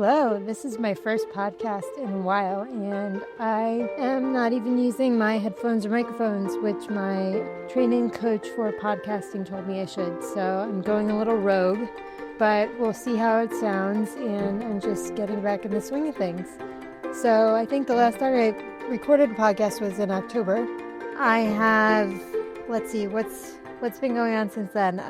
Hello, this is my first podcast in a while, and I am not even using my headphones or microphones, which my training coach for podcasting told me I should. So I'm going a little rogue, but we'll see how it sounds, and I'm just getting back in the swing of things. So I think the last time I recorded a podcast was in October. I have, let's see, what's been going on since then?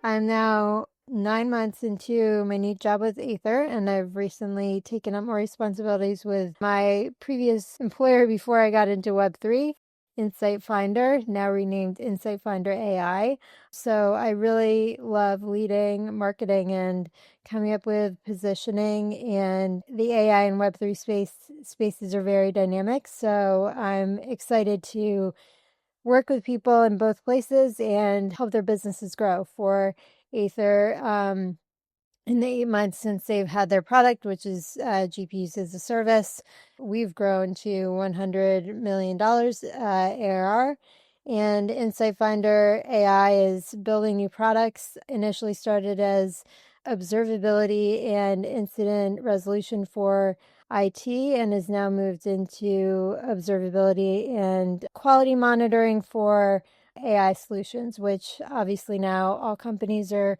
I'm now 9 months into my new job with Aether, and I've recently taken up more responsibilities with my previous employer before I got into Web3, Insight Finder, now renamed Insight Finder AI. So I really love leading marketing and coming up with positioning, and the AI and Web3 spaces are very dynamic. So I'm excited to work with people in both places and help their businesses grow. For Aether, in the 8 months since they've had their product, which is GPUs as a service, we've grown to $100 million ARR. And Insight Finder AI is building new products, initially started as observability and incident resolution for IT, and has now moved into observability and quality monitoring for AI solutions, which obviously now all companies are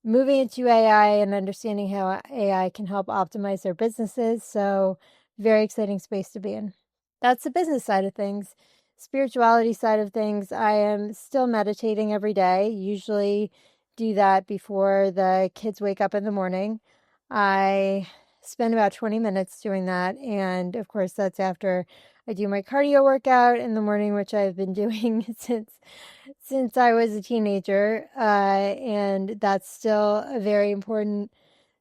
moving into AI and understanding how AI can help optimize their businesses. So very exciting space to be in. That's the business side of things. Spirituality side of things, I am still meditating every day, usually do that before the kids wake up in the morning. I spend about 20 minutes doing that. And of course, that's after I do my cardio workout in the morning, which I've been doing since I was a teenager. And that's still a very important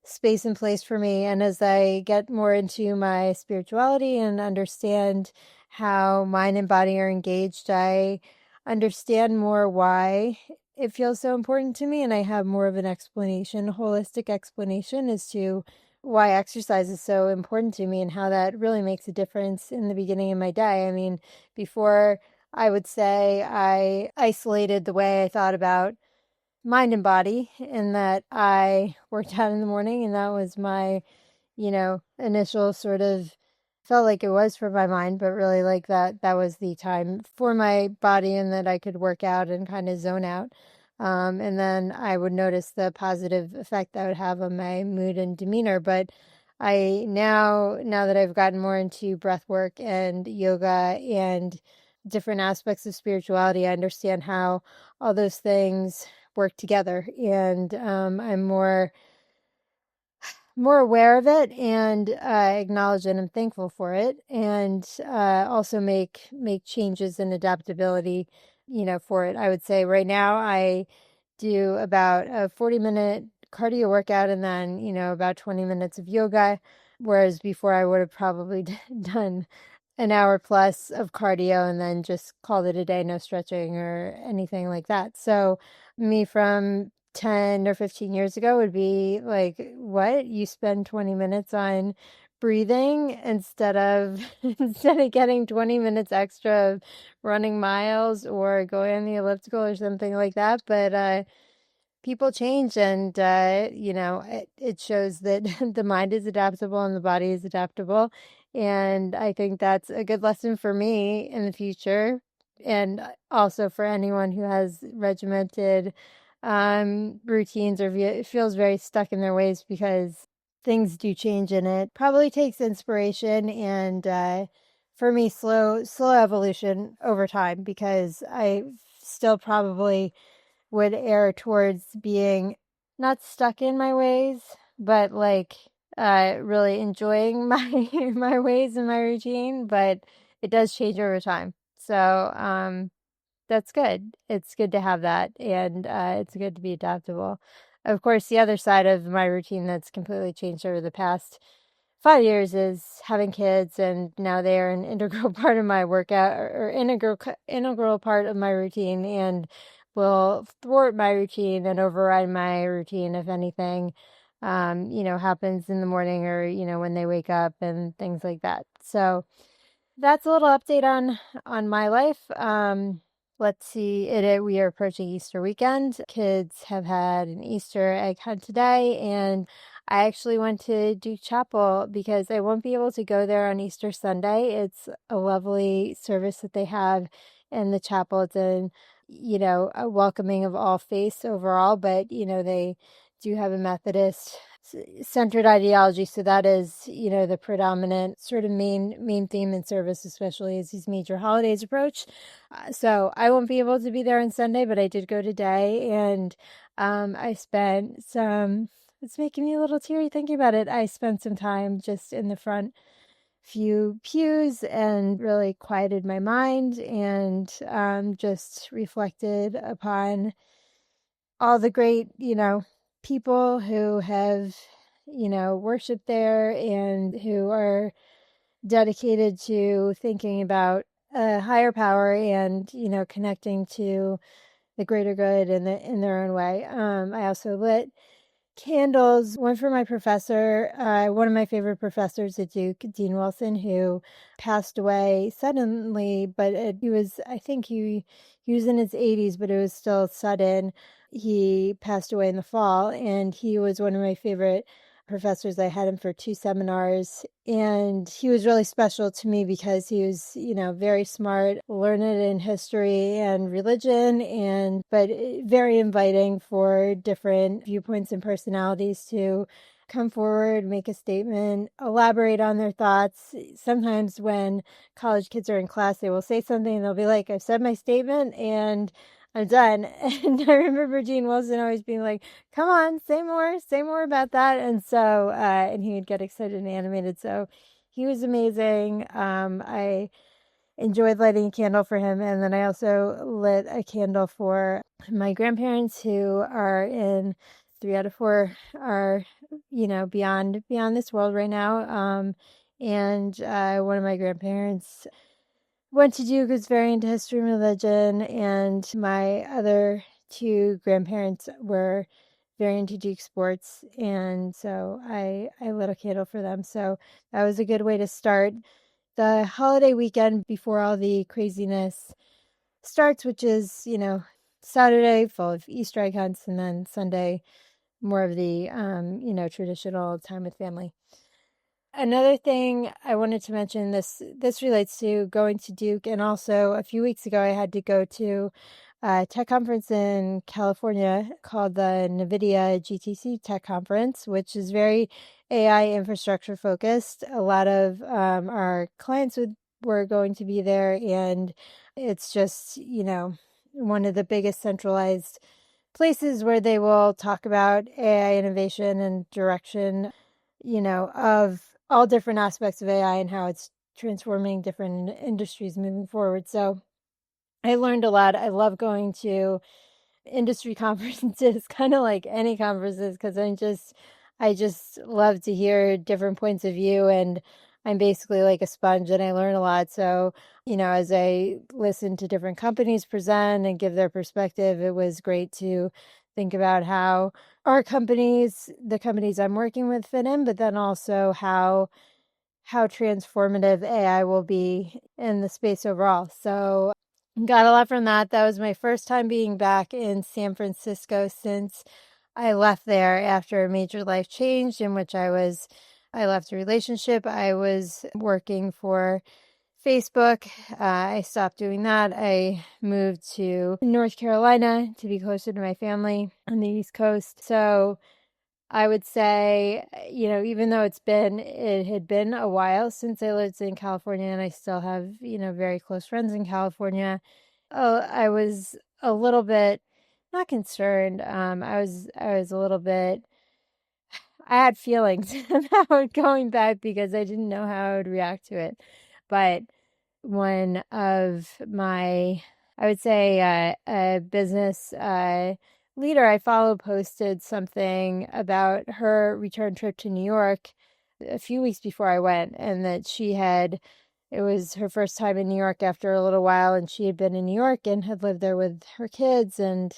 space and place for me. And as I get more into my spirituality and understand how mind and body are engaged, I understand more why it feels so important to me. And I have more of an explanation, holistic explanation as to why exercise is so important to me and how that really makes a difference in the beginning of my day. I mean, before, I would say I isolated the way I thought about mind and body, in that I worked out in the morning, and that was my, initial sort of, felt like it was for my mind, but really like that was the time for my body, and that I could work out and kind of zone out. And then I would notice the positive effect that would have on my mood and demeanor. But I now that I've gotten more into breath work and yoga and different aspects of spirituality, I understand how all those things work together, and I'm more aware of it, and acknowledge it and thankful for it, and also make changes and adaptability, for it. I would say right now I do about a 40-minute cardio workout, and then, about 20 minutes of yoga, whereas before I would have probably done an hour plus of cardio and then just called it a day, no stretching or anything like that. So me from 10 or 15 years ago would be like, what? You spend 20 minutes on breathing instead of getting 20 minutes extra of running miles or going on the elliptical or something like that. But people change, and it shows that the mind is adaptable and the body is adaptable. And I think that's a good lesson for me in the future, and also for anyone who has regimented routines or feels very stuck in their ways, because things do change, and it probably takes inspiration and for me, slow evolution over time, because I still probably would err towards being not stuck in my ways, but like really enjoying my ways and my routine. But it does change over time. So that's good. It's good to have that, and it's good to be adaptable. Of course, the other side of my routine that's completely changed over the past 5 years is having kids, and now they are an integral part of my workout, or integral part of my routine, and will thwart my routine and override my routine if anything happens in the morning, or when they wake up and things like that. So that's a little update on my life. Let's see, we are approaching Easter weekend. Kids have had an Easter egg hunt today, and I actually went to Duke Chapel because I won't be able to go there on Easter Sunday. It's a lovely service that they have in the chapel. It's a welcoming of all faiths overall, but, they do have a Methodist centered ideology. So that is, the predominant sort of main theme in service, especially as these major holidays approach. So I won't be able to be there on Sunday, but I did go today, and I spent some. It's making me a little teary thinking about it. I spent some time just in the front few pews and really quieted my mind and just reflected upon all the great, people who have, worshiped there and who are dedicated to thinking about a higher power and, connecting to the greater good in their own way. I also lit candles, one for my professor, one of my favorite professors at Duke, Dean Wilson, who passed away suddenly, but I think he was in his 80s, but it was still sudden. He passed away in the fall, and he was one of my favorite professors. I had him for 2 seminars, and he was really special to me because he was, very smart, learned in history and religion, but very inviting for different viewpoints and personalities to come forward, make a statement, elaborate on their thoughts. Sometimes when college kids are in class, they will say something and they'll be like, I've said my statement and I'm done. And I remember Gene Wilson always being like, come on, say more about that. And so, and he would get excited and animated. So he was amazing. I enjoyed lighting a candle for him. And then I also lit a candle for my grandparents who are in 3 out of 4 are, beyond this world right now. And one of my grandparents went to Duke, was very into history and religion, and my other 2 grandparents were very into Duke sports, and so I lit a candle for them. So that was a good way to start the holiday weekend before all the craziness starts, which is, Saturday full of Easter egg hunts, and then Sunday more of the, traditional time with family. Another thing I wanted to mention, this relates to going to Duke, and also a few weeks ago I had to go to a tech conference in California called the Nvidia GTC Tech Conference, which is very AI infrastructure focused. A lot of our clients were going to be there, and it's just, one of the biggest centralized places where they will talk about AI innovation and direction, of all different aspects of AI and how it's transforming different industries moving forward. So I learned a lot. I love going to industry conferences, kind of like any conferences, because I just love to hear different points of view, and I'm basically like a sponge and I learn a lot. So, as I listen to different companies present and give their perspective, it was great to think about how the companies I'm working with fit in, but then also how transformative AI will be in the space overall. So got a lot from that. That was my first time being back in San Francisco since I left there after a major life change in which I left a relationship. I was working for Facebook. I stopped doing that. I moved to North Carolina to be closer to my family on the East Coast. So I would say, even though it had been a while since I lived in California, and I still have, very close friends in California, I was a little bit not concerned. I was a little bit, I had feelings about going back because I didn't know how I would react to it. But one of my, I would say, a business leader I follow posted something about her return trip to New York a few weeks before I went, and that it was her first time in New York after a little while, and she had been in New York and had lived there with her kids, and,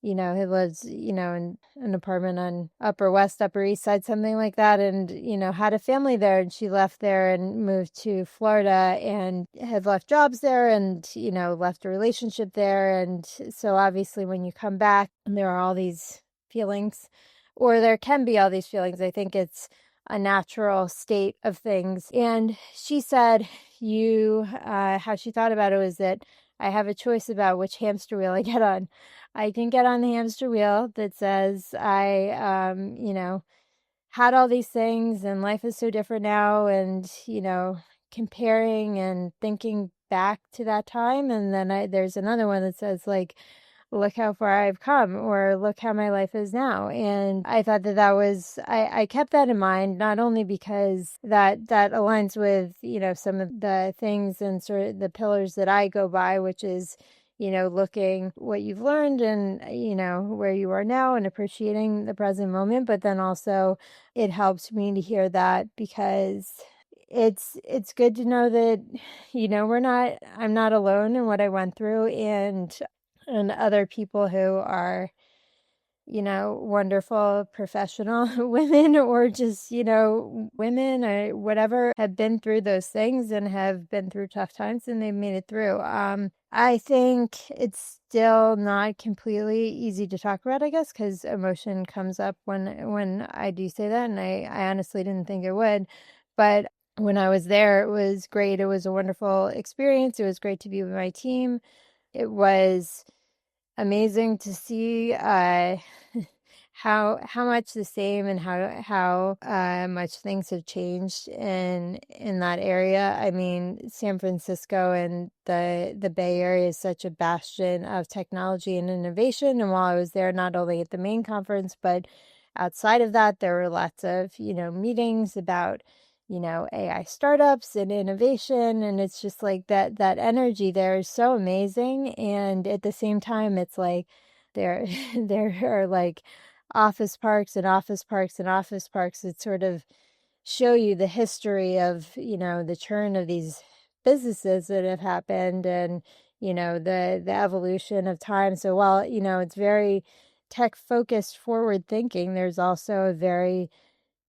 he lives, in an apartment on Upper West, Upper East Side, something like that, and, had a family there, and she left there and moved to Florida and had left jobs there and, left a relationship there. And so obviously when you come back, there are all these feelings, or there can be all these feelings. I think it's a natural state of things. And she said, how she thought about it was that I have a choice about which hamster wheel I get on. I can get on the hamster wheel that says I, had all these things and life is so different now, and, comparing and thinking back to that time. And then there's another one that says, like, look how far I've come, or look how my life is now. And I thought that was, I kept that in mind, not only because that aligns with, some of the things and sort of the pillars that I go by, which is, looking what you've learned and, where you are now and appreciating the present moment. But then also it helps me to hear that, because it's good to know that, I'm not alone in what I went through, and other people who are, wonderful professional women, or just, women or whatever, have been through those things and have been through tough times and they've made it through. I think it's still not completely easy to talk about, I guess, because emotion comes up when I do say that, and I honestly didn't think it would. But when I was there, it was great. It was a wonderful experience. It was great to be with my team. It was amazing to see how much the same, and how much things have changed in that area. I mean, San Francisco and the Bay Area is such a bastion of technology and innovation. And while I was there, not only at the main conference, but outside of that, there were lots of, meetings about, AI startups and innovation. And it's just like that energy there is so amazing. And at the same time, it's like there there are like office parks and office parks and office parks that sort of show you the history of, the churn of these businesses that have happened, and, the evolution of time. So while, it's very tech focused, forward thinking, there's also a very,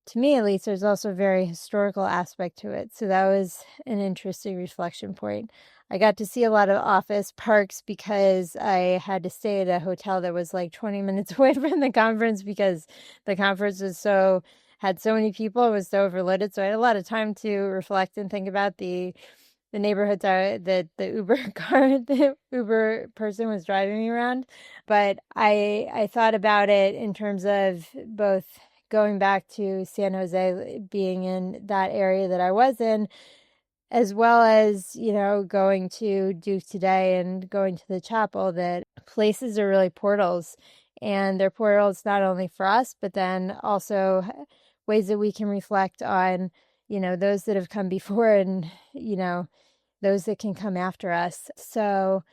to me at least, there's also a very historical aspect to it. So that was an interesting reflection point. I got to see a lot of office parks because I had to stay at a hotel that was like 20 minutes away from the conference, because the conference had so many people, it was so overloaded. So I had a lot of time to reflect and think about the neighborhoods that the Uber the Uber person was driving me around. But I thought about it in terms of both going back to San Jose, being in that area that I was in, as well as, going to Duke today and going to the chapel, that places are really portals. And they're portals not only for us, but then also ways that we can reflect on, those that have come before, and, those that can come after us. So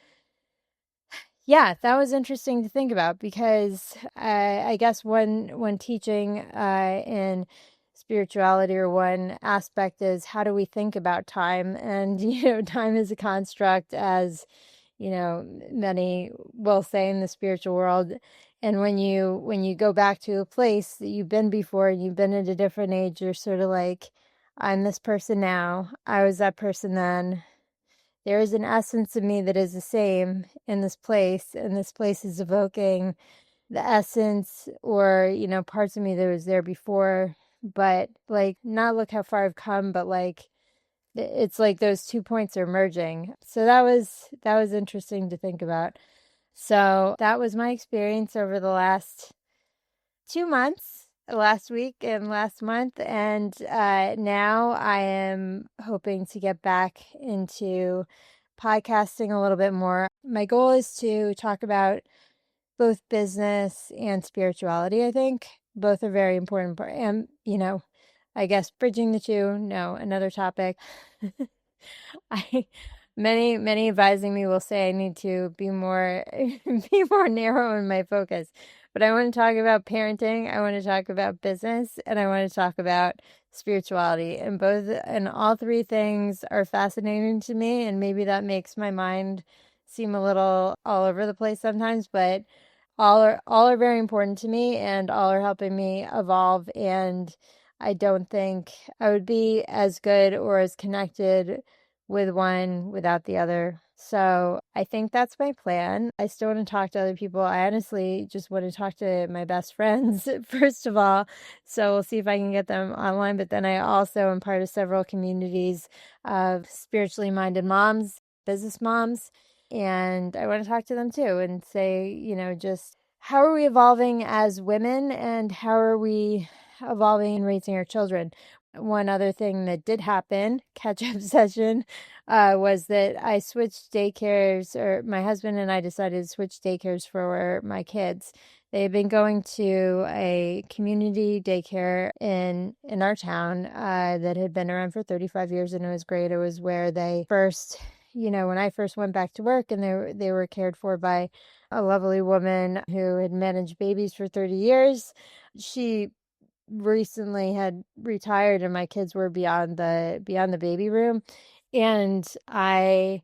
yeah, that was interesting to think about, because I guess when teaching in spirituality, or one aspect is, how do we think about time? And, time is a construct, as, many will say in the spiritual world. And when you go back to a place that you've been before, and you've been at a different age, you're sort of like, I'm this person now. I was that person then. There is an essence of me that is the same in this place, and this place is evoking the essence, or, parts of me that was there before. But like, not look how far I've come, but like, it's like those 2 points are merging. So that was interesting to think about. So that was my experience over the last 2 months, last week and last month. And now I am hoping to get back into podcasting a little bit more. My goal is to talk about both business and spirituality. I think both are very important. And, I guess bridging the two, no, another topic. I many advising me will say I need to be more be more narrow in my focus. But I want to talk about parenting, I want to talk about business, and I want to talk about spirituality. And all three things are fascinating to me, and maybe that makes my mind seem a little all over the place sometimes, but all are very important to me, and all are helping me evolve. And I don't think I would be as good or as connected with one without the other. So I think that's my plan. I still want to talk to other people. I honestly just want to talk to my best friends, first of all. So we'll see if I can get them online. But then I also am part of several communities of spiritually minded moms, business moms. And I want to talk to them too and say, just how are we evolving as women, and how are we evolving in raising our children? One other thing that did happen, catch-up session, was that I switched daycares, or my husband and I decided to switch daycares for my kids. They had been going to a community daycare in our town that had been around for 35 years, and it was great. It was where they first, when I first went back to work, and they were cared for by a lovely woman who had managed babies for 30 years. She recently had retired, and my kids were beyond the baby room. And I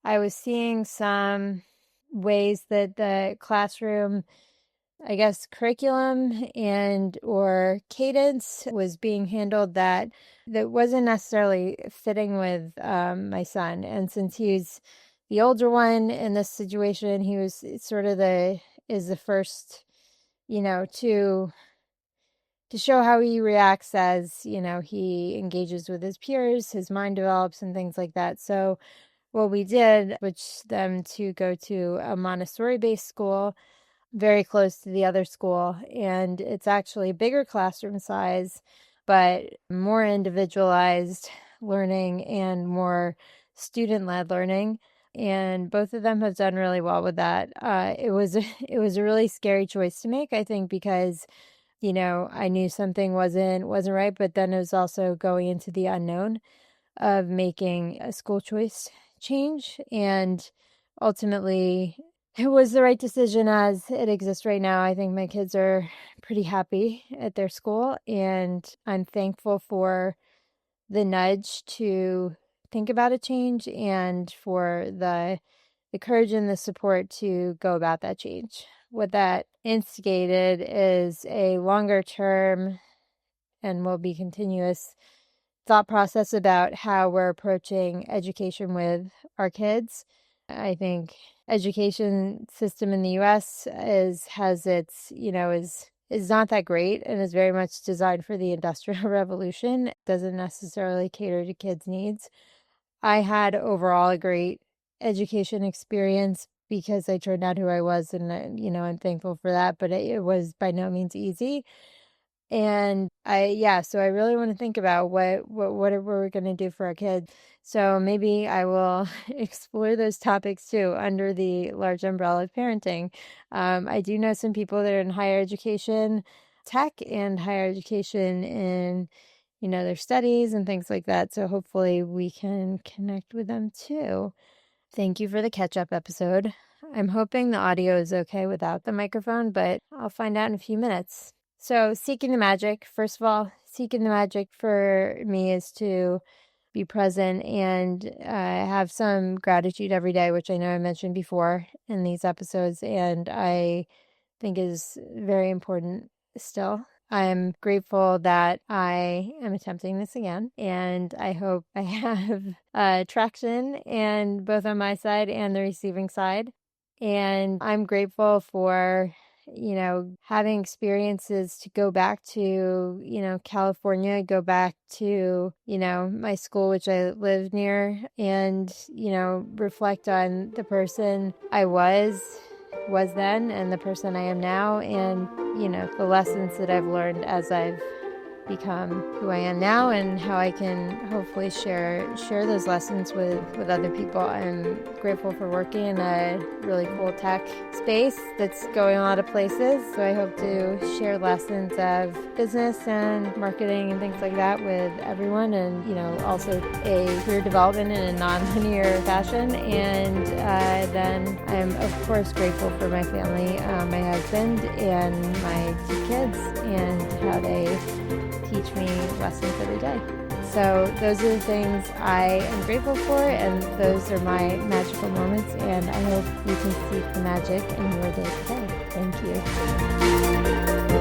was seeing some ways that the classroom, I guess, curriculum and or cadence was being handled that wasn't necessarily fitting with my son. And since he's the older one in this situation, he was sort of the first, to show how he reacts as, he engages with his peers, his mind develops and things like that. So what we did, switch them to go to a Montessori-based school very close to the other school. And it's actually a bigger classroom size, but more individualized learning and more student-led learning. And both of them have done really well with that. It was a really scary choice to make, I think, because I knew something wasn't right, but then it was also going into the unknown of making a school choice change. And ultimately, it was the right decision as it exists right now. I think my kids are pretty happy at their school, and I'm thankful for the nudge to think about a change and for the courage and the support to go about that change. What that instigated is a longer term and will be continuous thought process about how we're approaching education with our kids. I think education system in the US has its, is not that great, and is very much designed for the Industrial Revolution. It doesn't necessarily cater to kids' needs. I had overall a great education experience because I turned out who I was, and I'm thankful for that, but it was by no means easy. And so I really want to think about what we're going to do for our kids. So maybe I will explore those topics too under the large umbrella of parenting. I do know some people that are in higher education, tech, and higher education in, their studies and things like that. So hopefully we can connect with them too. Thank you for the catch-up episode. I'm hoping the audio is okay without the microphone, but I'll find out in a few minutes. So seeking the magic, first of all, seeking the magic for me is to be present and have some gratitude every day, which I know I mentioned before in these episodes, and I think is very important still. I'm grateful that I am attempting this again, and I hope I have traction, and both on my side and the receiving side. And I'm grateful for having experiences to go back to, California, go back to, my school, which I lived near, and, reflect on the person I was then and the person I am now, and, the lessons that I've learned as I've become who I am now, and how I can hopefully share those lessons with other people. I'm grateful for working in a really cool tech space that's going a lot of places. So I hope to share lessons of business and marketing and things like that with everyone, and also a career development in a non-linear fashion. And then I'm of course grateful for my family, my husband and my two kids, and how they teach me lessons every day. So those are the things I am grateful for, and those are my magical moments, and I hope you can see the magic in your day today. Thank you.